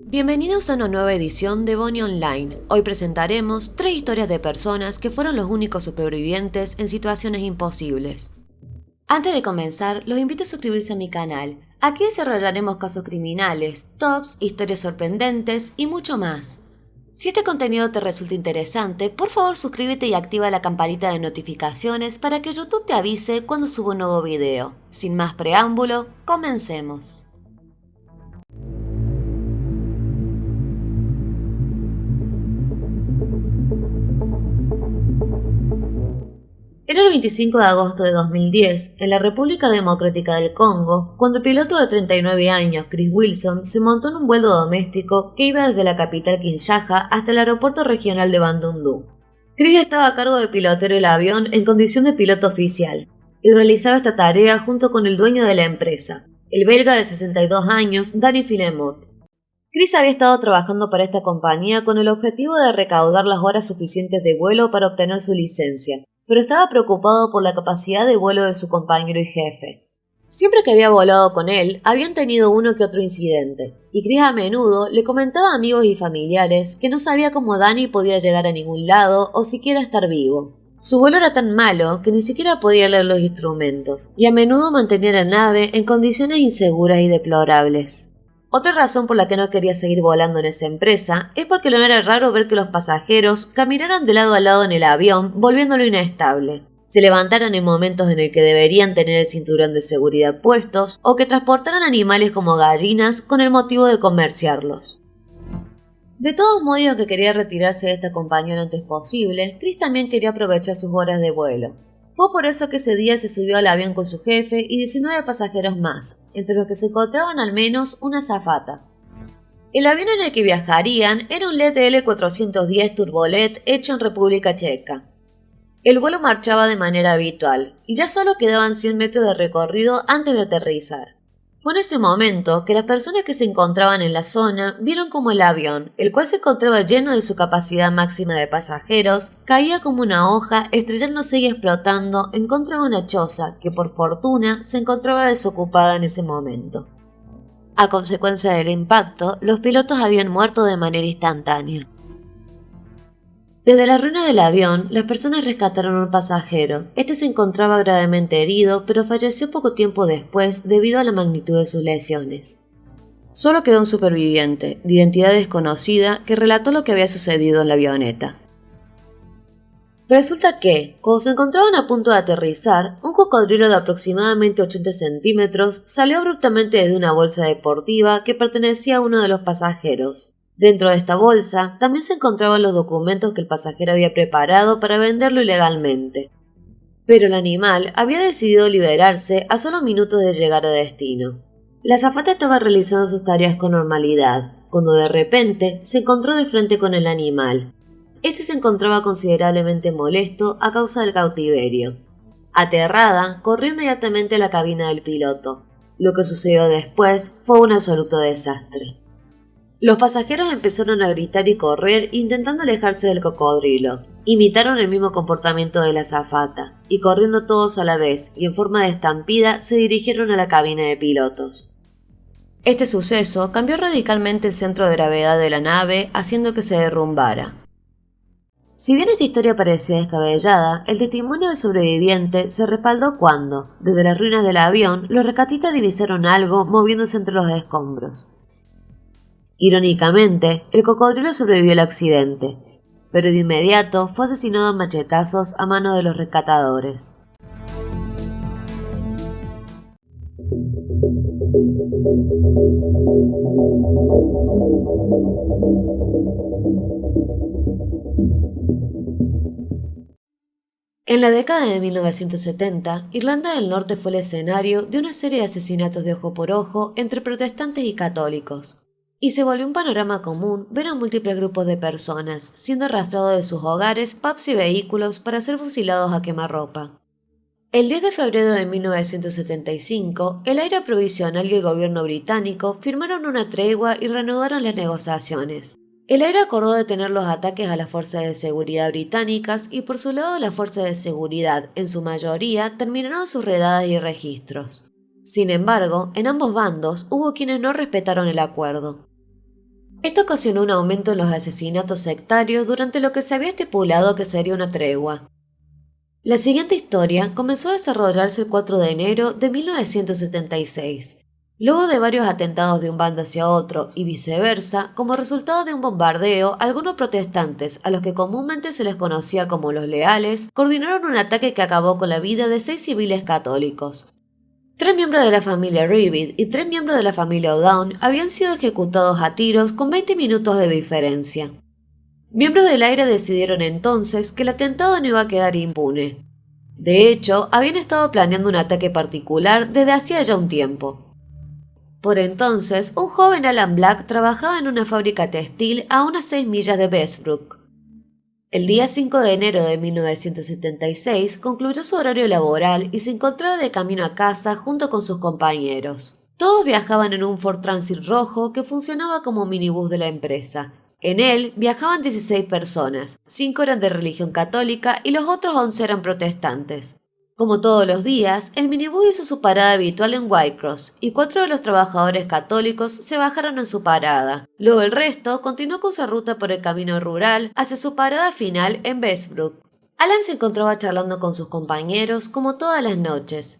Bienvenidos a una nueva edición de Bonnie Online. Hoy presentaremos 3 historias de personas que fueron los únicos supervivientes en situaciones imposibles. Antes de comenzar, los invito a suscribirse a mi canal. Aquí desarrollaremos casos criminales, tops, historias sorprendentes y mucho más. Si este contenido te resulta interesante, por favor suscríbete y activa la campanita de notificaciones para que YouTube te avise cuando suba un nuevo video. Sin más preámbulo, comencemos. Era el 25 de agosto de 2010, en la República Democrática del Congo, cuando el piloto de 39 años, Chris Wilson, se montó en un vuelo doméstico que iba desde la capital Kinshasa hasta el aeropuerto regional de Bandundu. Chris estaba a cargo de pilotear el avión en condición de piloto oficial, y realizaba esta tarea junto con el dueño de la empresa, el belga de 62 años, Danny Filemot. Chris había estado trabajando para esta compañía con el objetivo de recaudar las horas suficientes de vuelo para obtener su licencia, pero estaba preocupado por la capacidad de vuelo de su compañero y jefe. Siempre que había volado con él, habían tenido uno que otro incidente, y Chris a menudo le comentaba a amigos y familiares que no sabía cómo Danny podía llegar a ningún lado o siquiera estar vivo. Su vuelo era tan malo que ni siquiera podía leer los instrumentos, y a menudo mantenía la nave en condiciones inseguras y deplorables. Otra razón por la que no quería seguir volando en esa empresa es porque no era raro ver que los pasajeros caminaran de lado a lado en el avión, volviéndolo inestable. Se levantaran en momentos en el que deberían tener el cinturón de seguridad puestos o que transportaran animales como gallinas con el motivo de comerciarlos. De todos modos que quería retirarse de esta compañía lo antes posible, Chris también quería aprovechar sus horas de vuelo. Fue por eso que ese día se subió al avión con su jefe y 19 pasajeros más, entre los que se encontraban al menos una azafata. El avión en el que viajarían era un LTL 410 Turbolet hecho en República Checa. El vuelo marchaba de manera habitual, y ya solo quedaban 100 metros de recorrido antes de aterrizar. Fue en ese momento que las personas que se encontraban en la zona vieron como el avión, el cual se encontraba lleno de su capacidad máxima de pasajeros, caía como una hoja, estrellándose y explotando en contra de una choza que por fortuna se encontraba desocupada en ese momento. A consecuencia del impacto, los pilotos habían muerto de manera instantánea. Desde la ruina del avión, las personas rescataron a un pasajero. Este se encontraba gravemente herido, pero falleció poco tiempo después debido a la magnitud de sus lesiones. Solo quedó un superviviente, de identidad desconocida, que relató lo que había sucedido en la avioneta. Resulta que, cuando se encontraban a punto de aterrizar, un cocodrilo de aproximadamente 80 centímetros salió abruptamente desde una bolsa deportiva que pertenecía a uno de los pasajeros. Dentro de esta bolsa también se encontraban los documentos que el pasajero había preparado para venderlo ilegalmente. Pero el animal había decidido liberarse a solo minutos de llegar a destino. La azafata estaba realizando sus tareas con normalidad, cuando de repente se encontró de frente con el animal. Este se encontraba considerablemente molesto a causa del cautiverio. Aterrada, corrió inmediatamente a la cabina del piloto. Lo que sucedió después fue un absoluto desastre. Los pasajeros empezaron a gritar y correr intentando alejarse del cocodrilo. Imitaron el mismo comportamiento de la azafata, y corriendo todos a la vez y en forma de estampida se dirigieron a la cabina de pilotos. Este suceso cambió radicalmente el centro de gravedad de la nave, haciendo que se derrumbara. Si bien esta historia parecía descabellada, el testimonio del sobreviviente se respaldó cuando, desde las ruinas del avión, los rescatistas divisaron algo moviéndose entre los escombros. Irónicamente, el cocodrilo sobrevivió al accidente, pero de inmediato fue asesinado a machetazos a manos de los rescatadores. En la década de 1970, Irlanda del Norte fue el escenario de una serie de asesinatos de ojo por ojo entre protestantes y católicos. Y se volvió un panorama común ver a múltiples grupos de personas siendo arrastrados de sus hogares, pubs y vehículos para ser fusilados a quemarropa. El 10 de febrero de 1975, el Aire Provisional y el gobierno británico firmaron una tregua y reanudaron las negociaciones. El Aire acordó detener los ataques a las fuerzas de seguridad británicas y por su lado las fuerzas de seguridad, en su mayoría, terminaron sus redadas y registros. Sin embargo, en ambos bandos hubo quienes no respetaron el acuerdo. Esto ocasionó un aumento en los asesinatos sectarios durante lo que se había estipulado que sería una tregua. La siguiente historia comenzó a desarrollarse el 4 de enero de 1976, luego de varios atentados de un bando hacia otro y viceversa, como resultado de un bombardeo. Algunos protestantes, a los que comúnmente se les conocía como los leales, coordinaron un ataque que acabó con la vida de 6 civiles católicos. 3 miembros de la familia Reeves y 3 miembros de la familia O'Down habían sido ejecutados a tiros con 20 minutos de diferencia. Miembros del aire decidieron entonces que el atentado no iba a quedar impune. De hecho, habían estado planeando un ataque particular desde hacía ya un tiempo. Por entonces, un joven Alan Black trabajaba en una fábrica textil a unas 6 millas de Westbrook. El día 5 de enero de 1976 concluyó su horario laboral y se encontraba de camino a casa junto con sus compañeros. Todos viajaban en un Ford Transit rojo que funcionaba como minibús de la empresa. En él viajaban 16 personas, 5 eran de religión católica y los otros 11 eran protestantes. Como todos los días, el minibús hizo su parada habitual en Whitecross y 4 de los trabajadores católicos se bajaron en su parada. Luego el resto continuó con su ruta por el camino rural hacia su parada final en Westbrook. Alan se encontraba charlando con sus compañeros como todas las noches.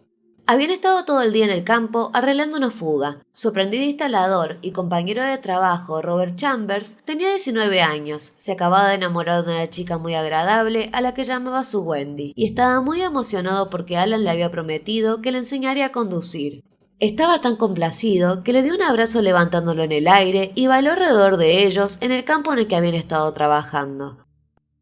Habían estado todo el día en el campo arreglando una fuga. Su aprendiz instalador y compañero de trabajo, Robert Chambers, tenía 19 años, se acababa de enamorar de una chica muy agradable a la que llamaba su Wendy, y estaba muy emocionado porque Alan le había prometido que le enseñaría a conducir. Estaba tan complacido que le dio un abrazo levantándolo en el aire y bailó alrededor de ellos en el campo en el que habían estado trabajando.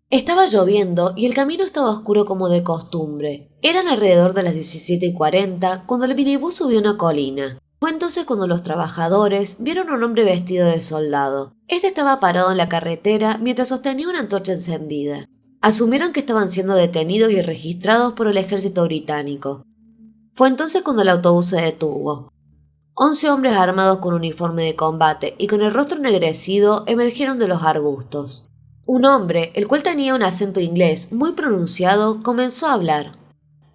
Estaba lloviendo y el camino estaba oscuro como de costumbre. Eran alrededor de las 17:40 cuando el minibús subió una colina. Fue entonces cuando los trabajadores vieron a un hombre vestido de soldado. Este estaba parado en la carretera mientras sostenía una antorcha encendida. Asumieron que estaban siendo detenidos y registrados por el ejército británico. Fue entonces cuando el autobús se detuvo. 11 hombres armados con uniforme de combate y con el rostro ennegrecido emergieron de los arbustos. Un hombre, el cual tenía un acento inglés muy pronunciado, comenzó a hablar.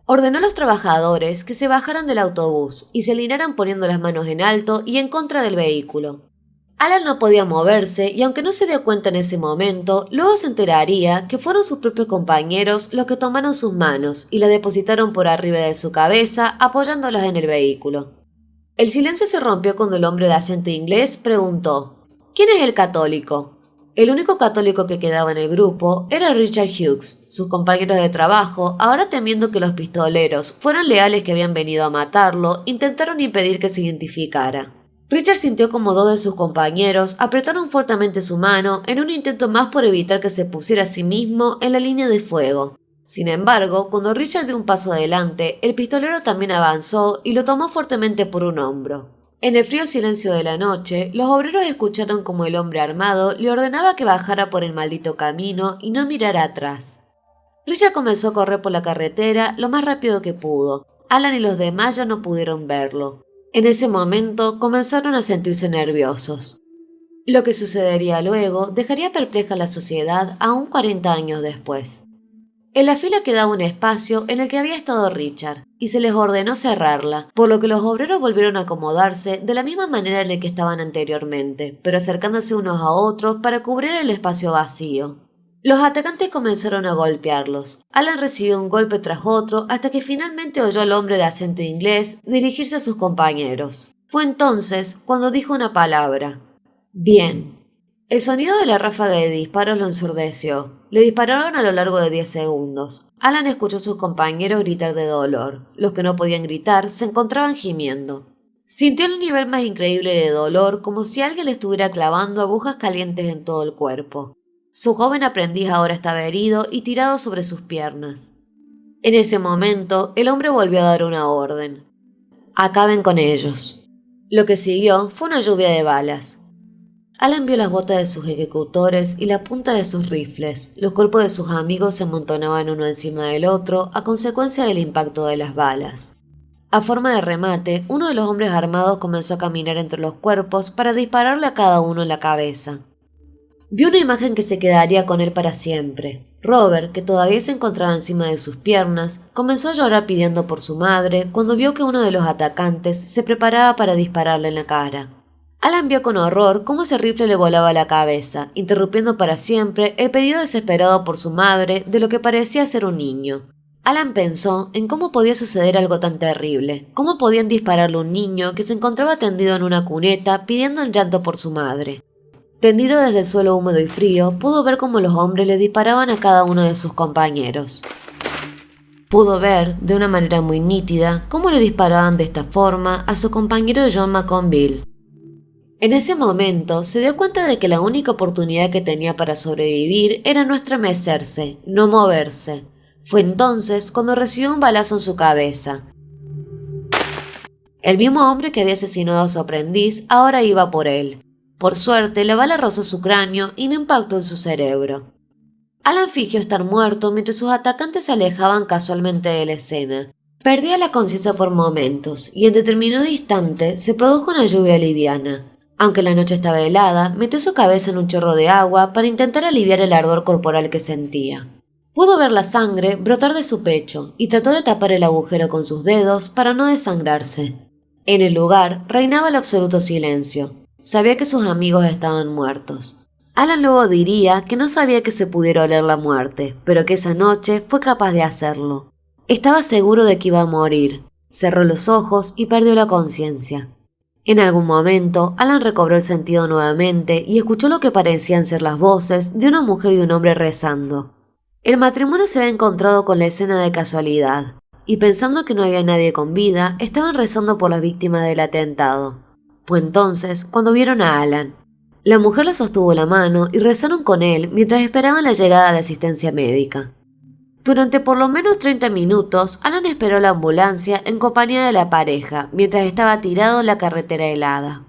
Ordenó a los trabajadores que se bajaran del autobús y se alinearan poniendo las manos en alto y en contra del vehículo. Alan no podía moverse y aunque no se dio cuenta en ese momento, luego se enteraría que fueron sus propios compañeros los que tomaron sus manos y las depositaron por arriba de su cabeza apoyándolas en el vehículo. El silencio se rompió cuando el hombre de acento inglés preguntó: ¿Quién es el católico? El único católico que quedaba en el grupo era Richard Hughes. Sus compañeros de trabajo, ahora temiendo que los pistoleros fueran leales que habían venido a matarlo, intentaron impedir que se identificara. Richard sintió como 2 de sus compañeros apretaron fuertemente su mano en un intento más por evitar que se pusiera a sí mismo en la línea de fuego. Sin embargo, cuando Richard dio un paso adelante, el pistolero también avanzó y lo tomó fuertemente por un hombro. En el frío silencio de la noche, los obreros escucharon como el hombre armado le ordenaba que bajara por el maldito camino y no mirara atrás. Richard comenzó a correr por la carretera lo más rápido que pudo. Alan y los demás ya no pudieron verlo. En ese momento comenzaron a sentirse nerviosos. Lo que sucedería luego dejaría perpleja a la sociedad aún 40 años después. En la fila quedaba un espacio en el que había estado Richard, y se les ordenó cerrarla, por lo que los obreros volvieron a acomodarse de la misma manera en la que estaban anteriormente, pero acercándose unos a otros para cubrir el espacio vacío. Los atacantes comenzaron a golpearlos. Alan recibió un golpe tras otro hasta que finalmente oyó al hombre de acento inglés dirigirse a sus compañeros. Fue entonces cuando dijo una palabra: «Bien». El sonido de la ráfaga de disparos lo ensurdeció. Le dispararon a lo largo de 10 segundos. Alan escuchó a sus compañeros gritar de dolor. Los que no podían gritar se encontraban gimiendo. Sintió el nivel más increíble de dolor, como si alguien le estuviera clavando agujas calientes en todo el cuerpo. Su joven aprendiz ahora estaba herido y tirado sobre sus piernas. En ese momento, el hombre volvió a dar una orden: «Acaben con ellos». Lo que siguió fue una lluvia de balas. Alan vio las botas de sus ejecutores y la punta de sus rifles. Los cuerpos de sus amigos se amontonaban uno encima del otro a consecuencia del impacto de las balas. A forma de remate, uno de los hombres armados comenzó a caminar entre los cuerpos para dispararle a cada uno en la cabeza. Vio una imagen que se quedaría con él para siempre. Robert, que todavía se encontraba encima de sus piernas, comenzó a llorar pidiendo por su madre cuando vio que uno de los atacantes se preparaba para dispararle en la cara. Alan vio con horror cómo ese rifle le volaba a la cabeza, interrumpiendo para siempre el pedido desesperado por su madre de lo que parecía ser un niño. Alan pensó en cómo podía suceder algo tan terrible, cómo podían dispararle a un niño que se encontraba tendido en una cuneta pidiendo en llanto por su madre. Tendido desde el suelo húmedo y frío, pudo ver cómo los hombres le disparaban a cada uno de sus compañeros. Pudo ver, de una manera muy nítida, cómo le disparaban de esta forma a su compañero John McConville. En ese momento se dio cuenta de que la única oportunidad que tenía para sobrevivir era no estremecerse, no moverse. Fue entonces cuando recibió un balazo en su cabeza. El mismo hombre que había asesinado a su aprendiz ahora iba por él. Por suerte, la bala rozó su cráneo y no impactó en su cerebro. Alan fingió estar muerto mientras sus atacantes se alejaban casualmente de la escena. Perdía la conciencia por momentos y en determinado instante se produjo una lluvia liviana. Aunque la noche estaba helada, metió su cabeza en un chorro de agua para intentar aliviar el ardor corporal que sentía. Pudo ver la sangre brotar de su pecho y trató de tapar el agujero con sus dedos para no desangrarse. En el lugar reinaba el absoluto silencio. Sabía que sus amigos estaban muertos. Alan luego diría que no sabía que se pudiera oler la muerte, pero que esa noche fue capaz de hacerlo. Estaba seguro de que iba a morir. Cerró los ojos y perdió la conciencia. En algún momento, Alan recobró el sentido nuevamente y escuchó lo que parecían ser las voces de una mujer y un hombre rezando. El matrimonio se había encontrado con la escena de casualidad, y pensando que no había nadie con vida, estaban rezando por las víctimas del atentado. Fue entonces cuando vieron a Alan. La mujer le sostuvo la mano y rezaron con él mientras esperaban la llegada de asistencia médica. Durante por lo menos 30 minutos, Alan esperó la ambulancia en compañía de la pareja, mientras estaba tirado en la carretera helada.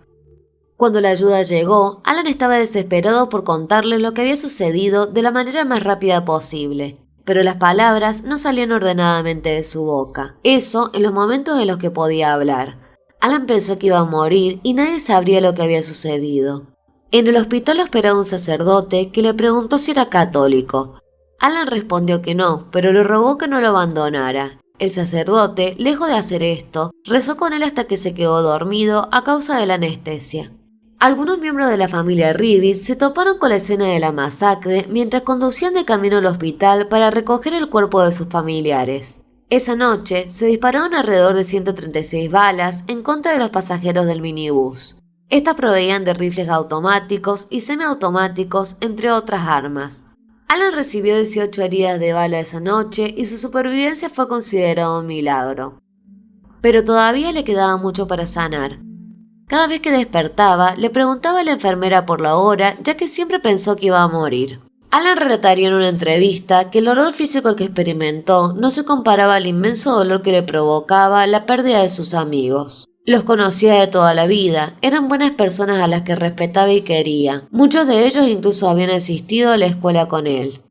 Cuando la ayuda llegó, Alan estaba desesperado por contarles lo que había sucedido de la manera más rápida posible, pero las palabras no salían ordenadamente de su boca, eso en los momentos en los que podía hablar. Alan pensó que iba a morir y nadie sabría lo que había sucedido. En el hospital lo esperaba un sacerdote que le preguntó si era católico. Alan respondió que no, pero le rogó que no lo abandonara. El sacerdote, lejos de hacer esto, rezó con él hasta que se quedó dormido a causa de la anestesia. Algunos miembros de la familia Reeves se toparon con la escena de la masacre mientras conducían de camino al hospital para recoger el cuerpo de sus familiares. Esa noche se dispararon alrededor de 136 balas en contra de los pasajeros del minibús. Estas proveían de rifles automáticos y semiautomáticos, entre otras armas. Alan recibió 18 heridas de bala esa noche y su supervivencia fue considerado un milagro. Pero todavía le quedaba mucho para sanar. Cada vez que despertaba, le preguntaba a la enfermera por la hora, ya que siempre pensó que iba a morir. Alan relataría en una entrevista que el horror físico que experimentó no se comparaba al inmenso dolor que le provocaba la pérdida de sus amigos. Los conocía de toda la vida, eran buenas personas a las que respetaba y quería. Muchos de ellos incluso habían asistido a la escuela con él.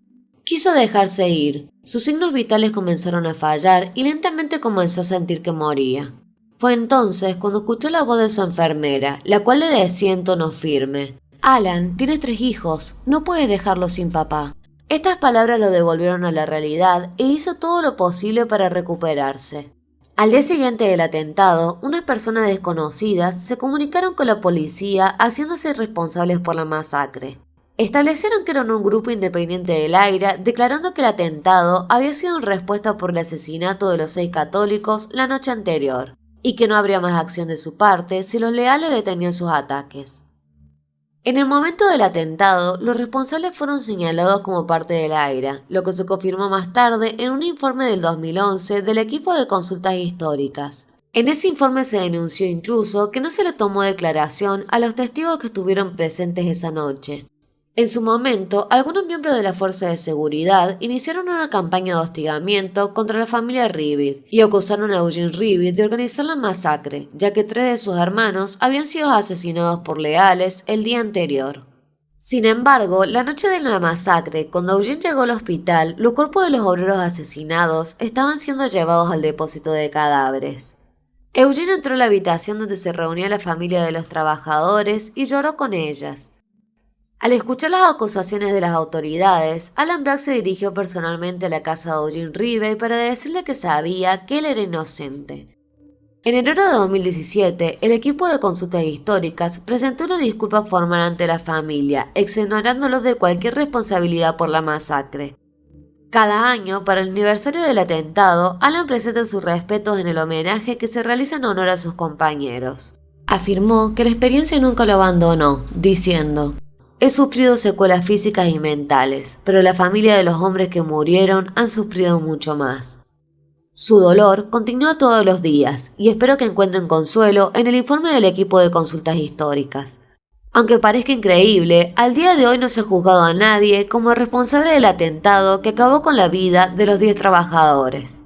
Quiso dejarse ir. Sus signos vitales comenzaron a fallar y lentamente comenzó a sentir que moría. Fue entonces cuando escuchó la voz de su enfermera, la cual le decía en tono firme: «Alan, tienes 3 hijos, no puedes dejarlos sin papá». Estas palabras lo devolvieron a la realidad e hizo todo lo posible para recuperarse. Al día siguiente del atentado, unas personas desconocidas se comunicaron con la policía haciéndose responsables por la masacre. Establecieron que eran un grupo independiente del AIRA, declarando que el atentado había sido en respuesta por el asesinato de los 6 católicos la noche anterior, y que no habría más acción de su parte si los leales detenían sus ataques. En el momento del atentado, los responsables fueron señalados como parte del AIRA, lo que se confirmó más tarde en un informe del 2011 del equipo de consultas históricas. En ese informe se denunció incluso que no se le tomó declaración a los testigos que estuvieron presentes esa noche. En su momento, algunos miembros de la Fuerza de Seguridad iniciaron una campaña de hostigamiento contra la familia Reeves y acusaron a Eugene Reeves de organizar la masacre, ya que 3 de sus hermanos habían sido asesinados por leales el día anterior. Sin embargo, la noche de la masacre, cuando Eugene llegó al hospital, los cuerpos de los obreros asesinados estaban siendo llevados al depósito de cadáveres. Eugene entró a la habitación donde se reunía la familia de los trabajadores y lloró con ellas. Al escuchar las acusaciones de las autoridades, Alan Brack se dirigió personalmente a la casa de Eugene Reeves para decirle que sabía que él era inocente. En enero de 2017, el equipo de consultas históricas presentó una disculpa formal ante la familia, exonerándolos de cualquier responsabilidad por la masacre. Cada año, para el aniversario del atentado, Alan presenta sus respetos en el homenaje que se realiza en honor a sus compañeros. Afirmó que la experiencia nunca lo abandonó, diciendo: "He sufrido secuelas físicas y mentales, pero la familia de los hombres que murieron han sufrido mucho más". Su dolor continúa todos los días, y espero que encuentren consuelo en el informe del equipo de consultas históricas. Aunque parezca increíble, al día de hoy no se ha juzgado a nadie como responsable del atentado que acabó con la vida de los 10 trabajadores.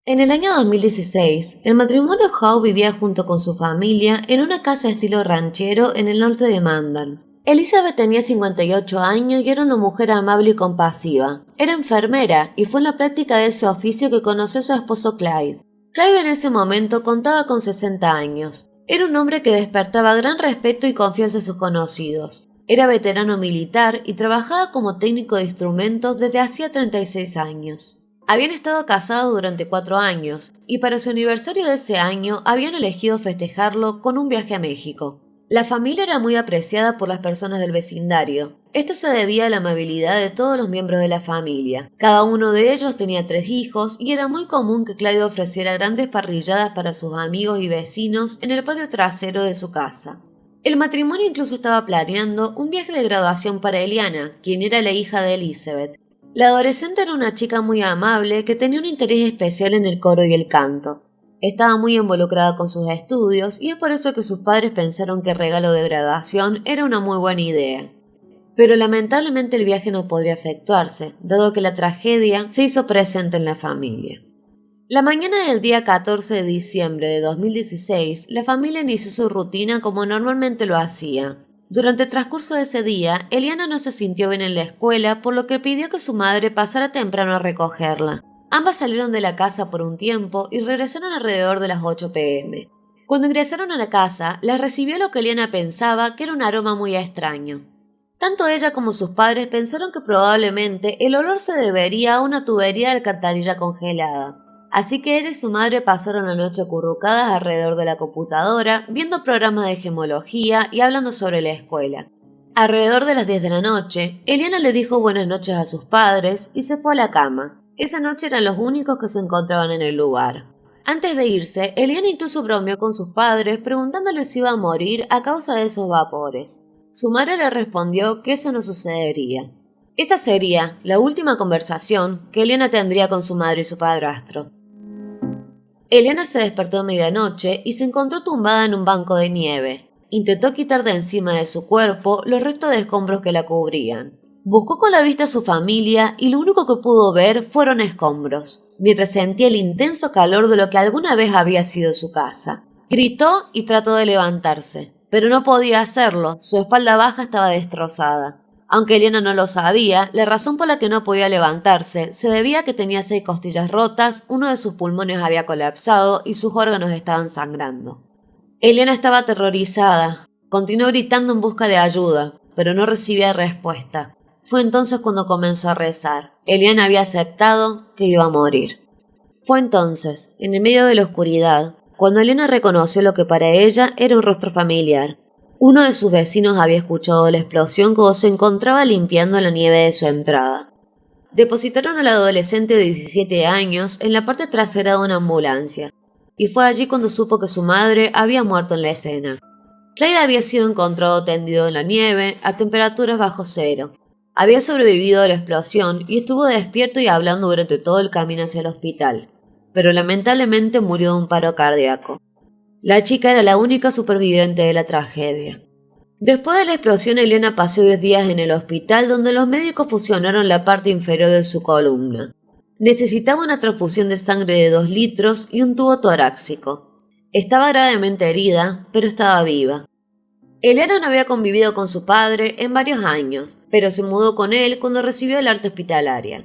En el año 2016, el matrimonio Howe vivía junto con su familia en una casa estilo ranchero en el norte de Mandan. Elizabeth tenía 58 años y era una mujer amable y compasiva. Era enfermera y fue en la práctica de ese oficio que conoció a su esposo Clyde. Clyde en ese momento contaba con 60 años. Era un hombre que despertaba gran respeto y confianza en sus conocidos. Era veterano militar y trabajaba como técnico de instrumentos desde hacía 36 años. Habían estado casados durante 4 años, y para su aniversario de ese año habían elegido festejarlo con un viaje a México. La familia era muy apreciada por las personas del vecindario. Esto se debía a la amabilidad de todos los miembros de la familia. Cada uno de ellos tenía 3 hijos, y era muy común que Clyde ofreciera grandes parrilladas para sus amigos y vecinos en el patio trasero de su casa. El matrimonio incluso estaba planeando un viaje de graduación para Eliana, quien era la hija de Elizabeth. La adolescente era una chica muy amable que tenía un interés especial en el coro y el canto. Estaba muy involucrada con sus estudios y es por eso que sus padres pensaron que el regalo de graduación era una muy buena idea. Pero lamentablemente el viaje no podría efectuarse, dado que la tragedia se hizo presente en la familia. La mañana del día 14 de diciembre de 2016, la familia inició su rutina como normalmente lo hacía. Durante el transcurso de ese día, Eliana no se sintió bien en la escuela, por lo que pidió que su madre pasara temprano a recogerla. Ambas salieron de la casa por un tiempo y regresaron alrededor de las 8 p.m. Cuando ingresaron a la casa, las recibió lo que Eliana pensaba que era un aroma muy extraño. Tanto ella como sus padres pensaron que probablemente el olor se debería a una tubería de alcantarilla congelada. Así que ella y su madre pasaron la noche acurrucadas alrededor de la computadora, viendo programas de gemología y hablando sobre la escuela. Alrededor de las 10 de la noche, Eliana le dijo buenas noches a sus padres y se fue a la cama. Esa noche eran los únicos que se encontraban en el lugar. Antes de irse, Eliana incluso bromeó con sus padres preguntándoles si iba a morir a causa de esos vapores. Su madre le respondió que eso no sucedería. Esa sería la última conversación que Eliana tendría con su madre y su padrastro. Eliana se despertó a medianoche y se encontró tumbada en un banco de nieve. Intentó quitar de encima de su cuerpo los restos de escombros que la cubrían. Buscó con la vista a su familia y lo único que pudo ver fueron escombros, mientras sentía el intenso calor de lo que alguna vez había sido su casa. Gritó y trató de levantarse, pero no podía hacerlo, su espalda baja estaba destrozada. Aunque Eliana no lo sabía, la razón por la que no podía levantarse se debía a que tenía 6 costillas rotas, uno de sus pulmones había colapsado y sus órganos estaban sangrando. Eliana estaba aterrorizada. Continuó gritando en busca de ayuda, pero no recibía respuesta. Fue entonces cuando comenzó a rezar. Eliana había aceptado que iba a morir. Fue entonces, en el medio de la oscuridad, cuando Eliana reconoció lo que para ella era un rostro familiar. Uno de sus vecinos había escuchado la explosión cuando se encontraba limpiando la nieve de su entrada. Depositaron al adolescente de 17 años en la parte trasera de una ambulancia, y fue allí cuando supo que su madre había muerto en la escena. Clyde había sido encontrado tendido en la nieve a temperaturas bajo cero. Había sobrevivido a la explosión y estuvo despierto y hablando durante todo el camino hacia el hospital, pero lamentablemente murió de un paro cardíaco. La chica era la única superviviente de la tragedia. Después de la explosión, Eliana pasó 10 días en el hospital donde los médicos fusionaron la parte inferior de su columna. Necesitaba una transfusión de sangre de 2 litros y un tubo torácico. Estaba gravemente herida, pero estaba viva. Eliana no había convivido con su padre en varios años, pero se mudó con él cuando recibió el alta hospitalaria.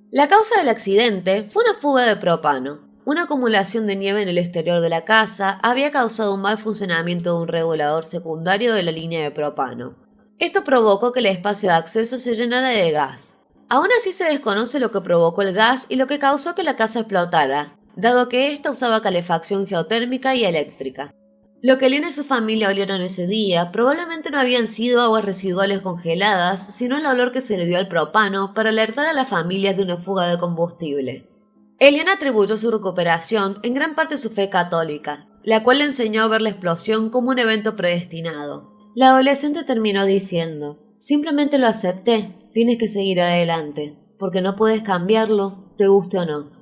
La causa del accidente fue una fuga de propano. Una acumulación de nieve en el exterior de la casa había causado un mal funcionamiento de un regulador secundario de la línea de propano. Esto provocó que el espacio de acceso se llenara de gas. Aún así se desconoce lo que provocó el gas y lo que causó que la casa explotara, dado que ésta usaba calefacción geotérmica y eléctrica. Lo que Lynn y su familia olieron ese día probablemente no habían sido aguas residuales congeladas, sino el olor que se le dio al propano para alertar a las familias de una fuga de combustible. Eliana atribuyó su recuperación en gran parte a su fe católica, la cual le enseñó a ver la explosión como un evento predestinado. La adolescente terminó diciendo: simplemente lo acepté, tienes que seguir adelante, porque no puedes cambiarlo, te guste o no.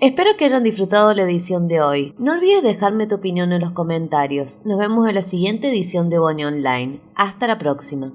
Espero que hayan disfrutado la edición de hoy. No olvides dejarme tu opinión en los comentarios. Nos vemos en la siguiente edición de Bonnie Online. Hasta la próxima.